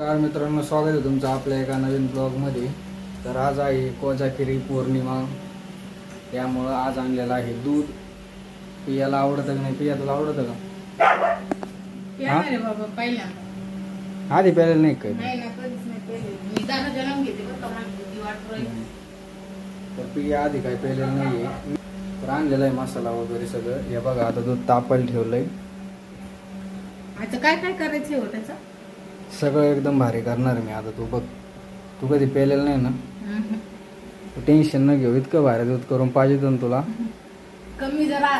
नमस्कार मित्रांनो, स्वागत आहे तुमचं आपल्या एका नवीन ब्लॉगमध्ये। तर आज आहे कोजागिरी पौर्णिमा, त्यामुळं आज आणलेलं आहे दूध। पियाला आवडतं का नाही? पिया तुला आवडतं का? रे बाबा पहिल्यांदा आधी प्यायला नाही काय? नाही ना, कधीच नाही प्यायले मी। दादा जन्म घेते बरं का, मला वाट राहील। तर पिया आधी काय प्यायलेलं नाहीये, तर आणलेलं आहे मसाला वगैरे सगळं। हे बघा, आता दूध तापायला ठेवलंय। आता काय काय करायचंय हो त्याचं? सगळं एकदम भारी करणार मी आता। तू बघ, तू कधी प्यायलेलं नाही ना, तू टेन्शन न घेऊ। इतकं भारी दूध करून पाहिजे तर तुला कमी जरा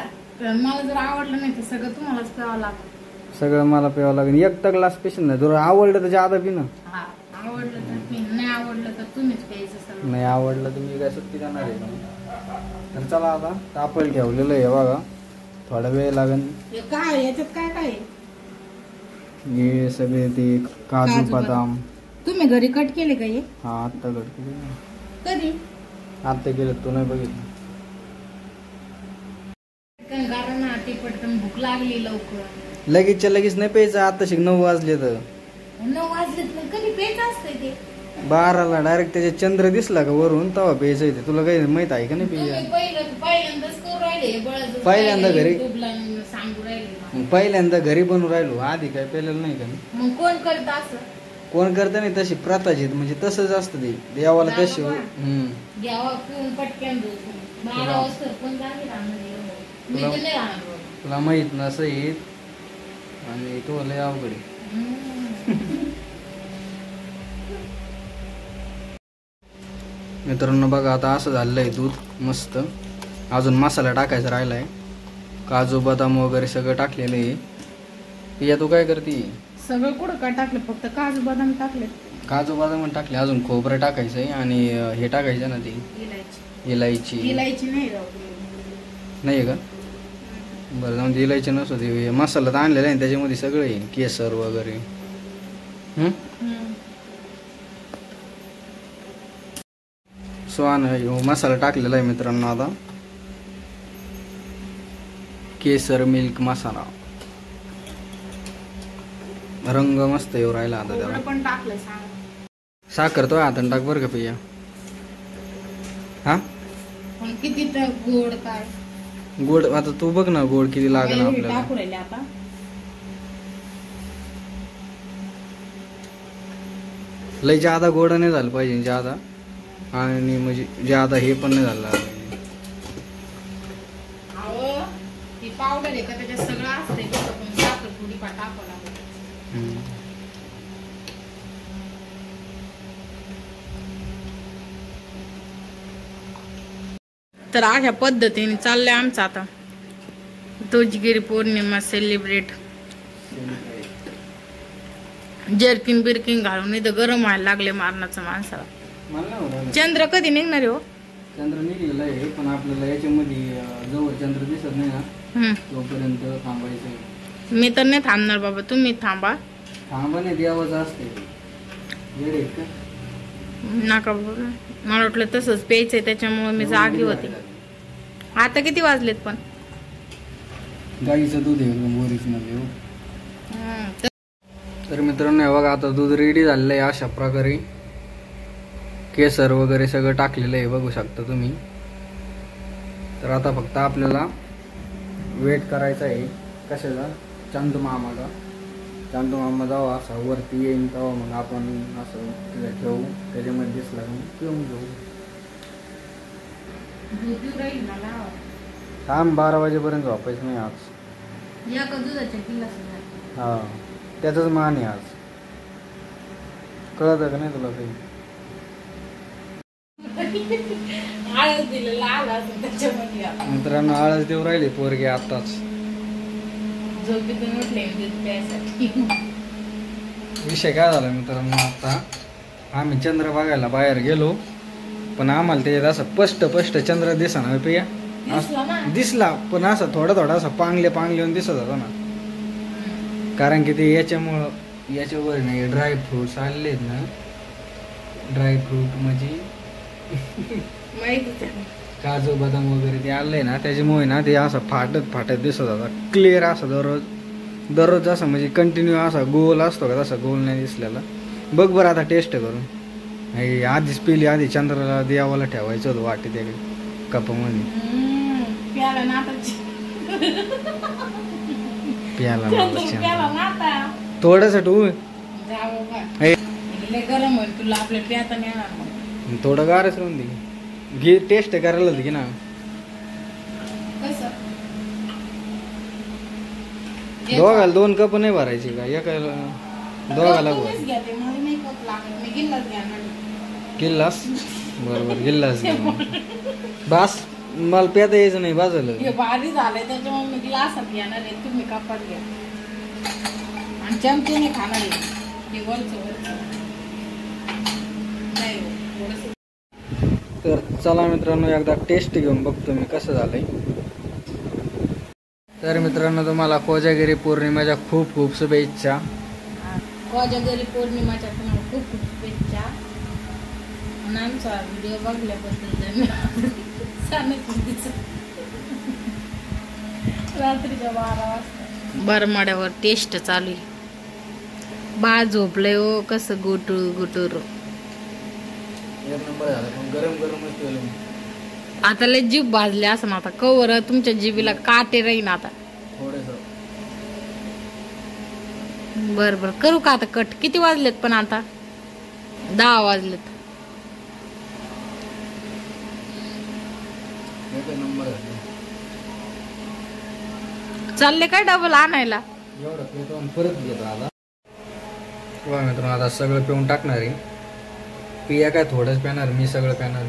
मला जर आवडलं नाही तर सगळं तुम्हालाच प्यावं लागतं। सगळं मला प्यावं लागेल। एक तर ग्लास पेशन नाही, तुला आवडलं तर जादा पी ना। आवडलं तर पी, नाही आवडलं तर तुम्हीच प्यायचं सगळं। नाही आवडलं तर मी काय सुट्टी जाणार आहे का? तर चला, आता तापायला ठेवलेलं आहे बघा, थोडा वेळ लागेल। काय याच्यात काय काय? हे सगळे ते काजू बदाम तुम्ही घरी कट केले का? हे हा, आत्ता कट केले। कधी? आत्ता केलं, तू नाही बघितलं? कारण ती पटकन भूक लागली लवकर। लगेचच्या लगेच नाही प्यायचं। आता 9 वाजले तर 9 वाजले तर कधी प्यायचं असतंय ते? 12ला डायरेक्ट त्याच्या चंद्र दिसला का वरून, तेव्हा प्यायचं आहे ते। तुला काही माहित आहे का नाही? पिया पहिल्यांदाच करू राहिले, पहिल्यांदा घरी सांगू राहिले। पहिल्यांदा घरी बनवून राहिलो, आधी काय प्यायलेलं नाही का? मग कोण करत असं? कोण करत नाही, तशी प्रथाची म्हणजे तसंच असतं ते देवाला कशी। घ्यावा पिऊन पटक्यान 12 वाजता पण जागे राहणार। तुला माहित नसं येत आणि तो लय अवघड आहे। मित्रांनो बघा, आता असं झालेलं आहे दूध मस्त। अजून मसाला टाकायचा राहिलाय, काजू बदाम वगैरे सगळं टाकलेलं आहे। पिया तू काय करते? सगळं कुठं काय टाकलं? फक्त काजू बदाम टाकले। काजू बदाम टाकले, अजून खोबरं टाकायचंय आणि हे टाकायचं ना, ती इलायची नाही का? बरं, जाऊन इलायची नसू दे। मसाला तर आणलेला आहे त्याच्यामध्ये, सगळं येईल, केसर वगैरे। स्वान मसाला टाकलेला आहे मित्रांनो। आता केसर मिल्क मसाला, रंग मस्त येऊ राहिला आता त्याला। पण टाकलं साखर तो हाताने टाक बरं का पिया। हा, पण किती गोड काय गोड आता तू बघ ना, गोड किती लागेल आपल्याला। टाकू राहिले आता। लय ज्यादा गोड नाही झालं पाहिजे ज्यादा, आणि म्हणजे ज्यादा हे पण नाही झालं। ती पावडर आहे का त्याच्यात सगळं असतंय, पण साखर थोडी टाकावं लागेल। तर अशा पद्धतीने चाललंय आमचं आता कोजागिरी पौर्णिमा सेलिब्रेट। जर्किन बिरकिन घालून इथं गरम व्हायला लागले मारणाचं माणसाला। चंद्र कधी निघणार हो? चंद्र निघलेला आहे, पण आपल्याला याच्यामध्ये जवळ चंद्र दिसत नाही ना, तोपर्यंत थांबायचं। मी तर नाही थांबणार बाबा, तुम्ही थांबा। थांबा नाही, देवाचं असते नका बाबा, मला वाटलं तसंच प्यायचंय त्याच्यामुळे मी जागी होते। आता किती वाजलेत? पण गाईचं दूध आहे ओरिजिनल। तर मित्रांनो बघा, आता दूध रेडी झालेलं आहे अशा प्रकारे। केसर वगैरे सगळं टाकलेलं आहे, बघू शकता तुम्ही। तर आता फक्त आपल्याला वेट करायचा आहे कशाचा? चांदू मामाचा। चांदू मामा जेव्हा असा वरती येईन तेव्हा मग आपण असं ठेवू, त्याच्यामध्ये दिसला मग पिऊन घेऊ। थांब, 12 वाजेपर्यंत झोपायचं नाही आज। हा, त्याचाच मान आहे आज, कळत का नाही तुला काही? मित्रांनो आळस देऊ राहिले पोरगे आताच। विषय काय झाला मित्रांनो, आता आम्ही चंद्र बघायला बाहेर गेलो, पण आम्हाला त्याच्यात असं स्पष्ट चंद्र दिसना पिया। दिसला पण असं थोडा असं पांगले दिसत होता ना, कारण की ते याच्यावर नाही ड्राय फ्रुट्स आलेले आहेत ना। ड्राय फ्रूट म्हणजे काजू बदाम वगैरे ते आलंय ना, त्याच्यामुळे ना ते असं फाटत दिसत होता क्लिअर। असं दररोज असं म्हणजे कंटिन्यू असा गोल असतो का, तसा गोल नाही दिसलेला। बघ बरं आता टेस्ट करून. हे आधीच पिली, आधी चंद्राला देवाला ठेवायचं होतं वाटी त्या कपामध्ये. प्याला ना आता प्याला प्याला ना आता थोडस तू जाऊ का लय गरम होईल तुला आपल्या प्याता नाही येणार मग. थोडं गारच राहून दे. घे टेस्ट करायला होती की ना. कसं दोघाला 2 कप नाही भरायची का? एकाला दोघाला भर. तुम्हीच घ्या ते, मला नाही कप लागत, मी गिल्लाच घेणार. गिल्लास बरोबर गिल्लास घे. बस मला प्याता यायचं नाही बाजूला. हे भारी झालंय त्याच्यामुळे मी ग्लासात घेणार आहे, तुम्ही कपात घ्या. आणि चमचेने खाणार आहे हे वरचं वरचं नाही हो, थोडंसं. तर चला मित्रांनो एकदा टेस्ट घेऊन बघतो मी कसं झालंय. तर मित्रांनो तुम्हाला कोजागिरी पौर्णिमेच्या खूप खूप शुभेच्छा. कोजागिरी पौर्णिमाच्या तुम्हाला खूप खूप शुभेच्छा. आणि आमचा व्हिडिओ बघल्याबद्दल धन्यवाद. रात्रीच्या 12 वाजता बरमाड्यावर टेस्ट चालू आहे. बाळ झोपलंय हो, कसं गुटूर गुटूर. गरम गरम आता लय जीभ भाजले असं ना. आता कवर तुमच्या जीबीला काटे राहीन आता. बर बर करू का आता कट? किती वाजलेत पण आता? 10 वाजलेत. चालले काय डबल आणायला? एवढं परत घेतो आता. मित्रांनो आता सगळं पिऊन टाकणार आहे. पिया काय थोडंच पेणार, मी सगळं पेणार.